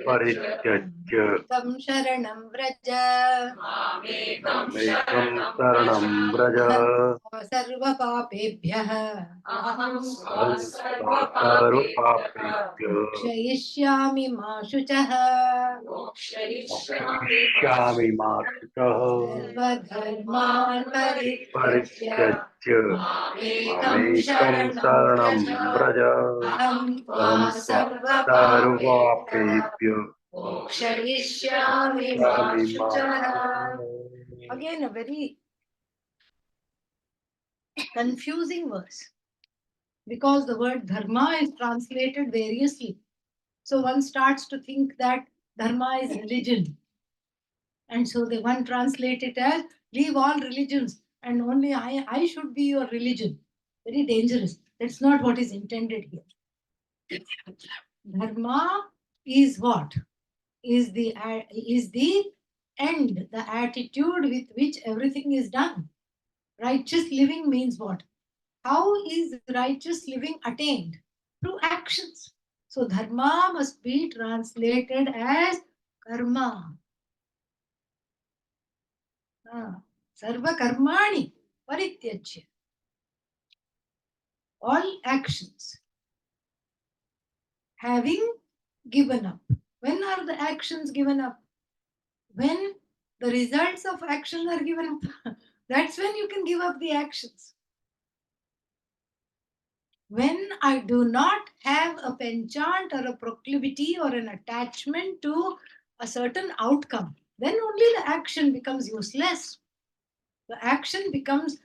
परित्यज्य tam sharanam vraja मामेकं शरणं Vraj sarva papebhyah सर्वपापेभ्यो kshayishyami ma shuchah मोक्षयिष्यामि मा शुचः sarvadharman parityajya परित्यज्य ekam मामेकं sharanam शरणं vraja Vraj aham tva अहं त्वा sarva papebhyah सर्वपापेभ्यो Ksharishyami ma मोक्षयिष्यामि मा shuchah. शुचः Again, a very confusing verse, because the word dharma is translated variously. So one starts to think that dharma is religion. And so the one translate it as leave all religions and only I should be your religion. Very dangerous. That's not what is intended here. Dharma is what? Is the end, the attitude with which everything is done. Righteous living means what? How is righteous living attained? Through actions. So dharma must be translated as karma. Sarva karmani parityajya. All actions. Having given up. When are the actions given up? When the results of action are given up. That's when you can give up the actions. When I do not have a penchant or a proclivity or an attachment to a certain outcome, then only the action becomes useless. The action becomes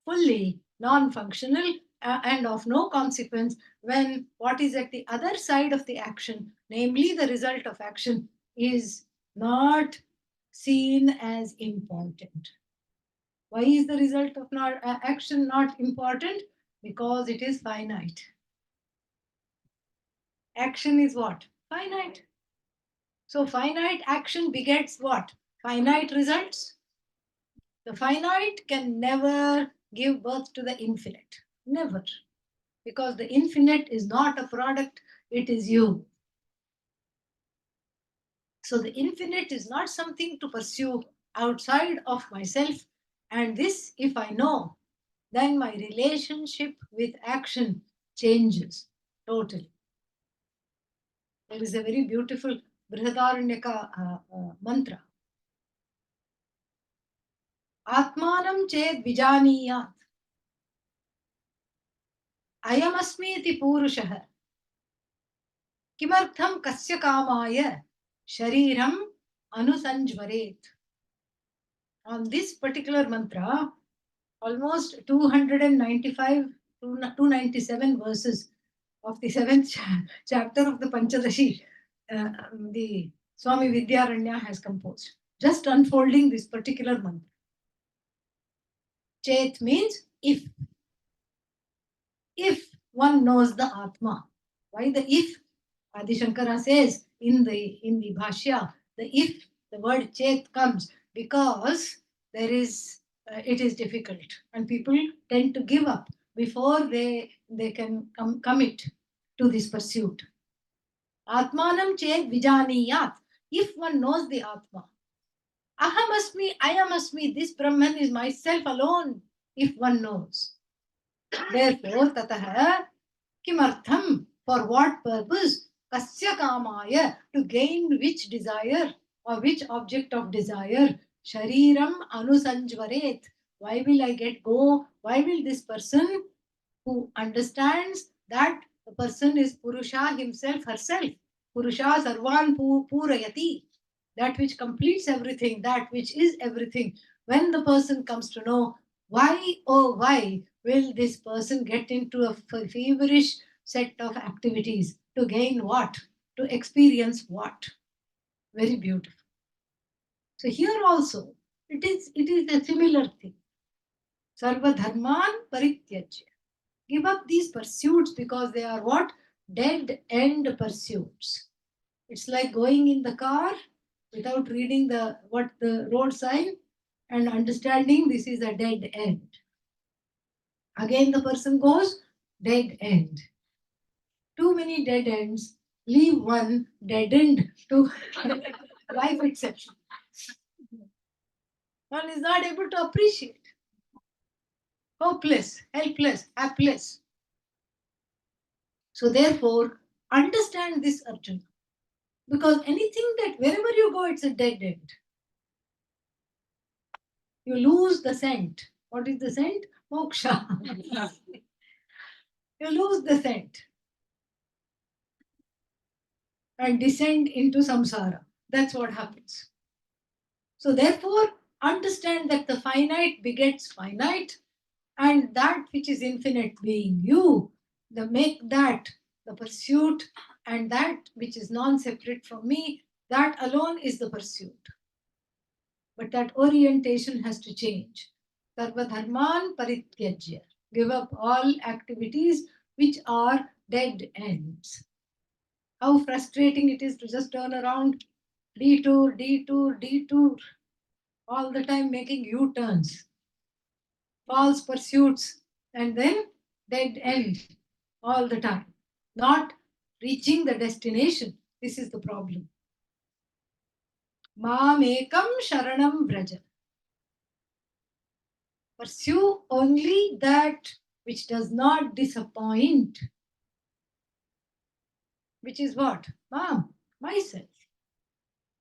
fully non-functional and of no consequence when what is at the other side of the action, namely the result of action, is not seen as important. Why is the result of action not important? Because it is finite. Action is what? Finite. So finite action begets what? Finite results. The finite can never give birth to the infinite. Never. Because the infinite is not a product, it is you. So the infinite is not something to pursue outside of myself. And this, if I know, then my relationship with action changes totally. There is a very beautiful Brihadaranyaka mantra. Atmanam ched vijaniyat. Ayamasmi iti purushah. Kimartham kasya kamaya shariram anusanjvaret. On this particular mantra, almost 295 to 297 verses of the seventh chapter of the Panchadashi, the Swami Vidyaranya has composed, just unfolding this particular mantra. Chet means if. If one knows the Atma. Why the if? Adi Shankara says in the Bhashya, the word Chet comes because it is difficult and people tend to give up before they can commit to this pursuit. Atmanam Chet Vijaniyat. If one knows the Atma, Ahamasmi, Ayamasmi, this Brahman is myself alone, if one knows. Therefore, Tataha, Kimartham, for what purpose? Kasya Kamaya, to gain which desire or which object of desire? Shariram Anusanjvaret. Why will I get go? Why will this person who understands that the person is Purusha himself, herself? Purusha Sarvan Purayati. That which completes everything, that which is everything. When the person comes to know why, oh, why will this person get into a feverish set of activities to gain what? To experience what? Very beautiful. So here also, it is a similar thing. Sarva dharman parityajya. Give up these pursuits because they are what? Dead end pursuits. It's like going in the car without reading the road sign and understanding this is a dead end. Again the person goes, dead end. Too many dead ends leave one deadened to life itself. One is not able to appreciate. Hopeless, helpless, hapless. So therefore, understand this, Arjuna. Because anything that wherever you go, it's a dead end. You lose the scent. What is the scent? Moksha. You lose the scent and descend into samsara. That's what happens. So therefore, understand that the finite begets finite, and that which is infinite being you, make that the pursuit, and that which is non-separate from me, that alone is the pursuit. But that orientation has to change. Sarva dharman parityajya. Give up all activities which are dead ends. How frustrating it is to just turn around, detour, detour, detour, all the time making U-turns, false pursuits, and then dead end all the time, not reaching the destination. This is the problem. Mamekam sharanam vraja. Pursue only that which does not disappoint. Which is what? Mom, myself.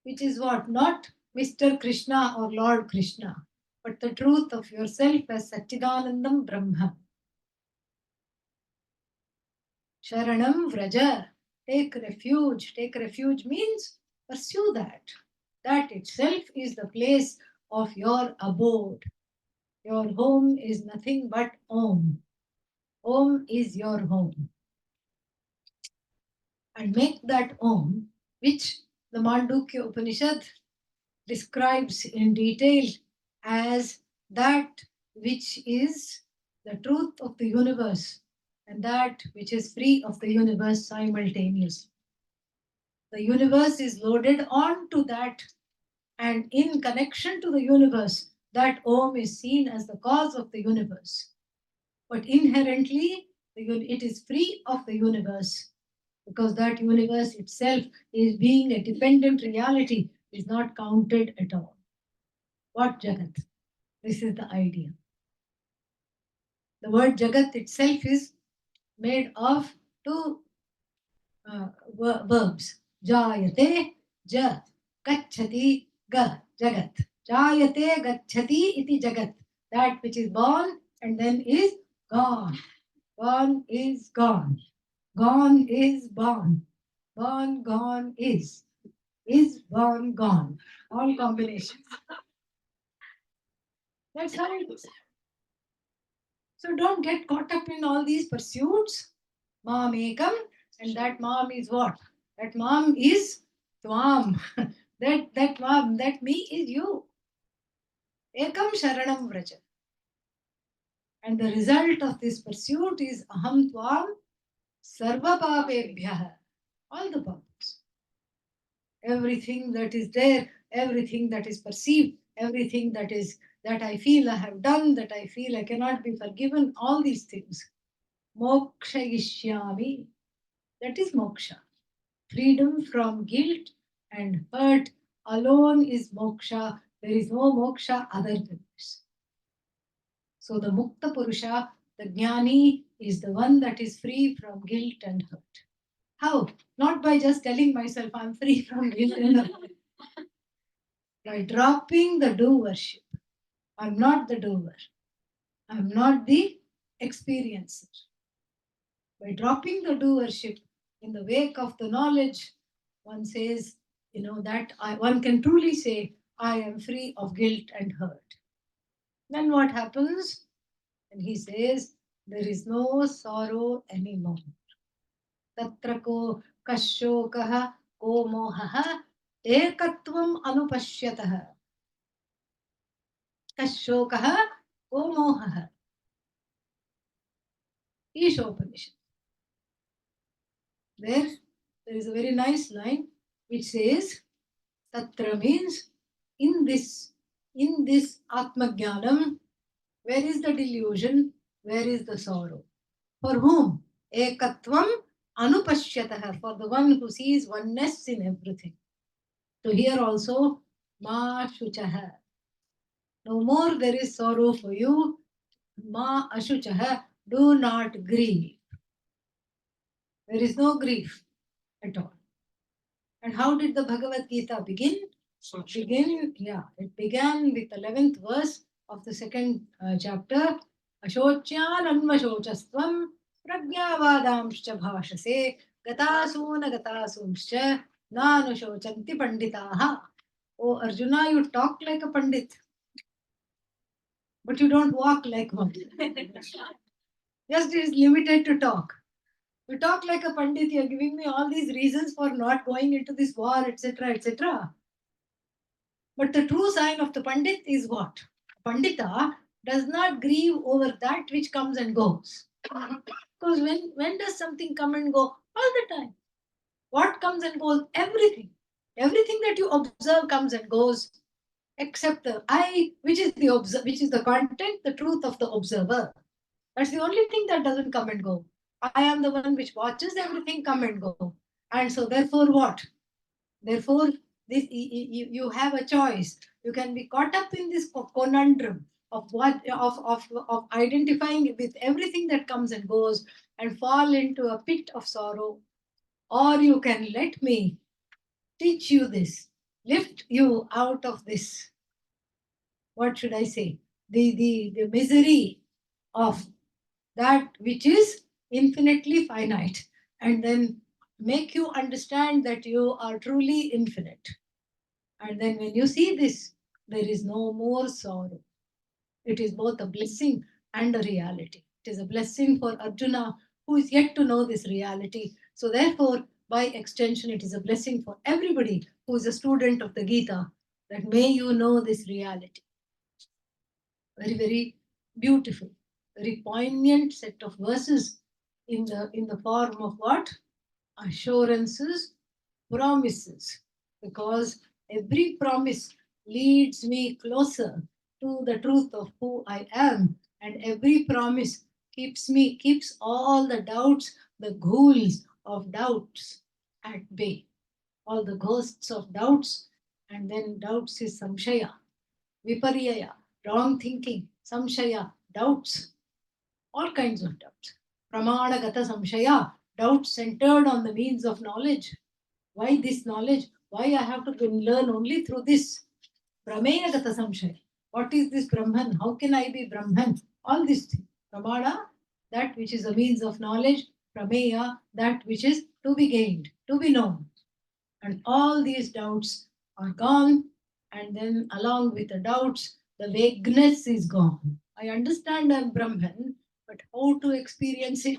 Which is what? Not Mr. Krishna or Lord Krishna, but the truth of yourself as Satchidanandam Brahma. Sharanam Vraja. Take refuge. Take refuge means pursue that. That itself is the place of your abode. Your home is nothing but Om. Om is your home. And make that Om, which the Mandukya Upanishad describes in detail as that which is the truth of the universe and that which is free of the universe simultaneously. The universe is loaded onto that, and in connection to the universe, that Om is seen as the cause of the universe. But inherently, it is free of the universe because that universe itself is being a dependent reality, is not counted at all. What Jagat? This is the idea. The word Jagat itself is made of two verbs. Jayate, ja, gacchati, ga, Jagat. Jayate, gacchati, iti Jagat. That which is born and then is gone. Gone is gone. Gone is born. Born, gone is. Is born, gone. All combinations. That's how it is. So don't get caught up in all these pursuits. Mom ekam, and that mom is what? That mom is Tvam. that mom, that me is you. Ekam sharanam vraja. And the result of this pursuit is aham Tvam sarva papebhyah. All the papes. Everything that is there, everything that is perceived, everything that I feel I have done, that I feel I cannot be forgiven, all these things. Mokshayishyami. That is moksha. Freedom from guilt and hurt alone is moksha. There is no moksha other than this. So the Mukta Purusha, the Jnani, is the one that is free from guilt and hurt. How? Not by just telling myself I'm free from guilt and hurt. By dropping the doership. I'm not the doer. I'm not the experiencer. By dropping the doership in the wake of the knowledge, one says, one can truly say, I am free of guilt and hurt. Then what happens? And he says, there is no sorrow anymore. Tatra ko kashokaha ko mohaha ekatvam anupashyataha. Kashokaha ko mohaha. Ishopanishad. There is a very nice line which says, Tatra means in this Atmajnanam, where is the delusion? Where is the sorrow? For whom? Ekatvam anupashyatah, for the one who sees oneness in everything. So here also, ma shuchaha. No more there is sorrow for you. Ma ashuchaha. Do not grieve. There is no grief at all. And how did the Bhagavad Gita begin? It began with the 11th verse of the second chapter. Ashocyan anmashochastvam pragyavadamscha bhashase gatasuna gatasumscha nanushocanti panditaha. Oh Arjuna, you talk like a pandit, but you don't walk like one. Just is limited to talk. You talk like a pandit, you're giving me all these reasons for not going into this war, etc., etc. But the true sign of the Pandit is what? Pandita does not grieve over that which comes and goes. Because when does something come and go? All the time. What comes and goes? Everything. Everything that you observe comes and goes, except the I, which is the content, the truth of the observer. That's the only thing that doesn't come and go. I am the one which watches everything come and go. And so therefore what? Therefore, you have a choice. You can be caught up in this conundrum of identifying with everything that comes and goes and fall into a pit of sorrow, or you can let me teach you this, lift you out of this. What should I say? The misery of that which is infinitely finite, and then make you understand that you are truly infinite. And then when you see this, there is no more sorrow. It is both a blessing and a reality. It is a blessing for Arjuna who is yet to know this reality. So therefore, by extension, it is a blessing for everybody who is a student of the Gita, that may you know this reality. Very, very beautiful, very poignant set of verses in the form of what? Assurances, promises. Because every promise leads me closer to the truth of who I am, and every promise keeps all the doubts, the ghouls of doubts at bay, all the ghosts of doubts. And then doubts is samshaya, viparyaya, wrong thinking, samshaya, doubts, all kinds of doubts. Pramanagata samshaya, doubts centered on the means of knowledge. Why this knowledge? Why I have to learn only through this? Pramena gata samshaya. What is this Brahman? How can I be Brahman? All these things. Pramana that which is a means of knowledge, prameya, that which is to be gained, to be known. And all these doubts are gone, and then along with the doubts, the vagueness is gone. I understand I'm Brahman, but how to experience it?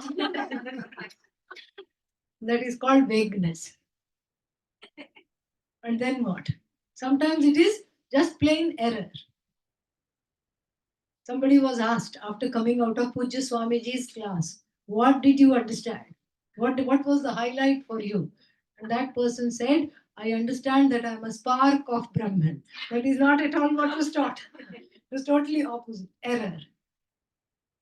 That is called vagueness. And then what? Sometimes it is just plain error. Somebody was asked after coming out of Pujya Swamiji's class, what did you understand? What was the highlight for you? And that person said, I understand that I am a spark of Brahman. That is not at all what was taught. It was totally opposite, error.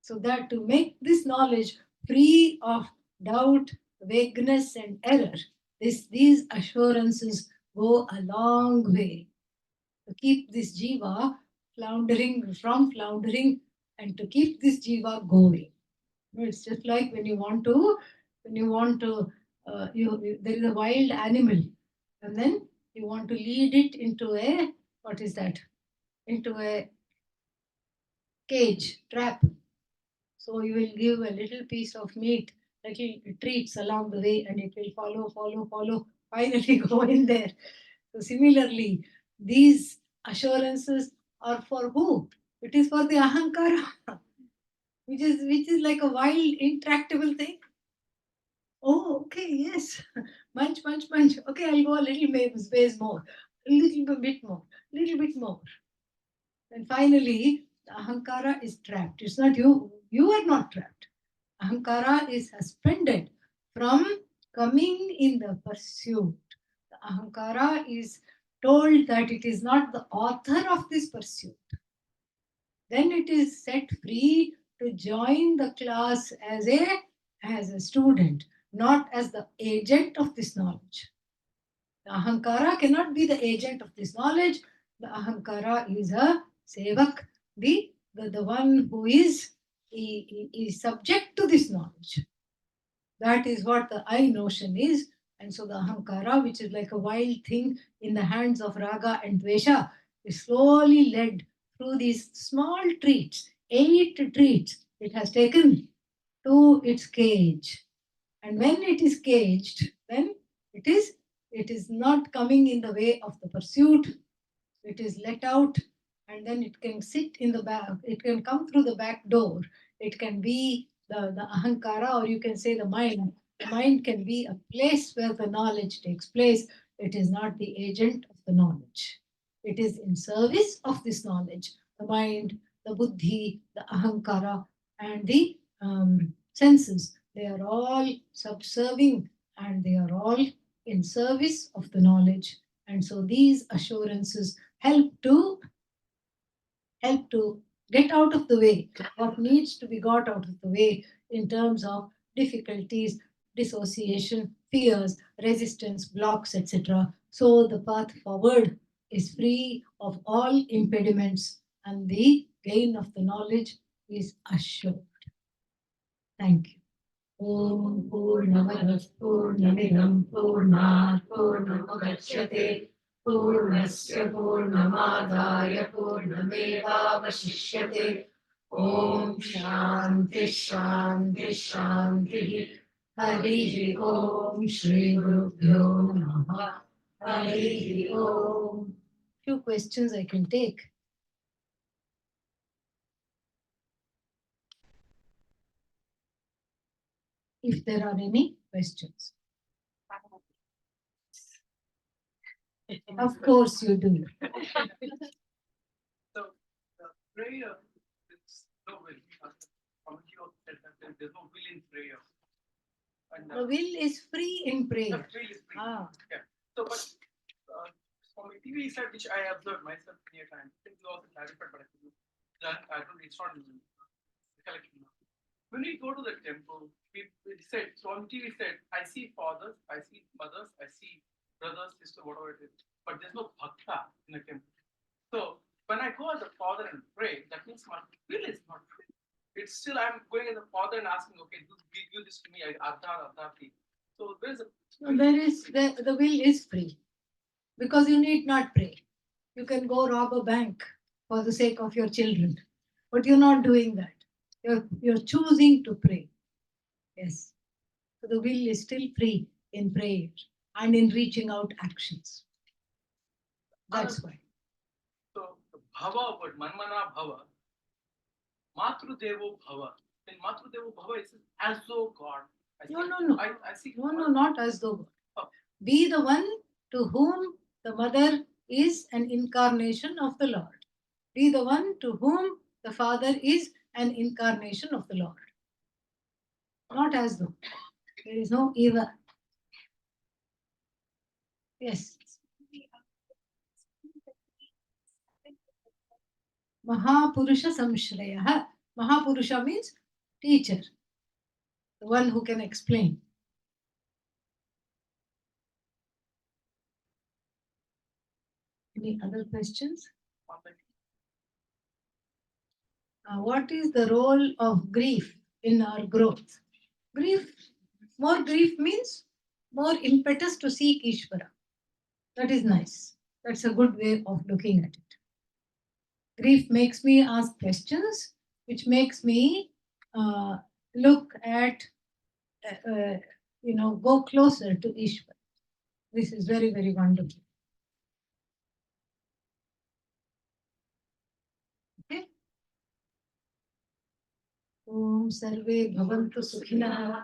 So that to make this knowledge free of doubt, vagueness, and error, these assurances go a long way to keep this jiva floundering and to keep this jiva going. It's just like when you want to, there is a wild animal, and then you want to lead it into a, what is that? Into a cage, trap. So you will give a little piece of meat, little treats along the way, and it will follow, finally go in there. So similarly, these assurances are for who? It is for the ahankara, which is like a wild, intractable thing. Oh, okay, yes. Munch. Okay, I'll go a little ways more, a little bit more, little bit more. And finally, the ahankara is trapped. It's not you. You are not trapped. Ahankara is suspended from coming in the pursuit. The ahankara is told that it is not the author of this pursuit. Then it is set free to join the class as a student, not as the agent of this knowledge. The ahankara cannot be the agent of this knowledge. The ahankara is a sevak, the one who is subject to this knowledge. That is what the I notion is. And so the ahankara, which is like a wild thing in the hands of raga and dvesha, is slowly led through these small treats, 8 treats it has taken to its cage. And when it is caged, then it is it is not coming in the way of the pursuit. It is let out, and then it can sit in the back. It can come through the back door. It can be the ahankara, or you can say the mind. The mind can be a place where the knowledge takes place. It is not the agent of the knowledge. It is in service of this knowledge. The mind, the buddhi, the ahankara, and the senses, they are all subserving, and they are all in service of the knowledge. And so these assurances help to get out of the way what needs to be got out of the way in terms of difficulties, dissociation, fears, resistance, blocks, etc. So the path forward is free of all impediments, and the gain of the knowledge is assured. Thank you. ॐ पूर्णमदः पूर्णमिदं पूर्णात् पूर्णमुदच्यते पूर्णस्य पूर्णमादाय पूर्णमेवावशिष्यते ॐ शान्तिः हरिः ॐ श्रीगुरुभ्यो नमः हरिः ॐ. Few questions I can take. If there are any questions. Of course you do. So the prayer is no will. Committee of said that there's no will in prayer. And The will is free in the prayer. will is free. Ah. Yeah. So, but from a TV research which I observed myself many a time, I think you also clarified, but I don't. It's not recollection now. When we go to the temple, we said, so on TV said, I see fathers, I see mothers, I see brothers, sisters, whatever it is, but there's no bhakta in the temple. So when I go as a father and pray, that means my will is not free. It's still I'm going as a father and asking, okay, give this to me, Adhar. So there's a No, the will is free because you need not pray. You can go rob a bank for the sake of your children, but you're not doing that. You're choosing to pray. Yes. So the will is still free in prayer and in reaching out actions. That's why. So the bhava word, manmana bhava, matrudevo bhava. In matrudevo bhava, it says as though God. No. I see. No, not as though God. Oh. Be the one to whom the mother is an incarnation of the Lord. Be the one to whom the Father is an incarnation of the Lord. Not as though. There is no either. Yes. Mahapurusha Samshraya. Mahapurusha means teacher, the one who can explain. Any other questions? What is the role of grief in our growth? More grief means more impetus to seek Ishvara. That is nice. That's a good way of looking at it. Grief makes me ask questions, which makes me look at, go closer to Ishvara. This is very, very wonderful. Okay? Om Sarve Bhavantu Sukhina.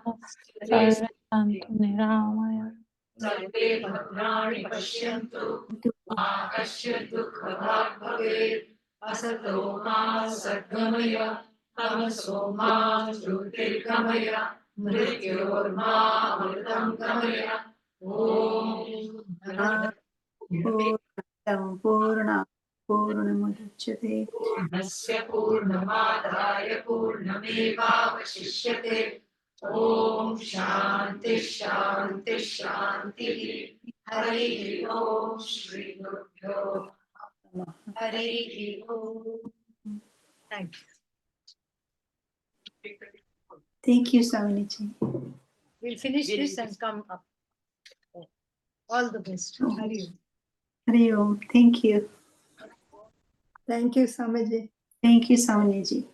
Sarve Santu Niramaya. Sarve Bhadrani Pashyantu. Ma Kashyat Dukha Bhavet. Asato Ma Sadgamaya. Tamaso Ma Jyotirgamaya. Mrityorma Amritam Gamaya. Om पूर्ण पूर्णमुदच्यते पूर्णस्य पूर्णमादाय पूर्णमेवावशिष्यते ॐ शान्ति शान्ति शान्तिः हरिः ॐ श्रीगुरुभ्यो नमः हरिः ॐ. Thank you, Swamiji. We'll finish this and come up. All the best. Hari Om. Hari Om. Thank you. Thank you, Swamiji. Thank you, Swamiji.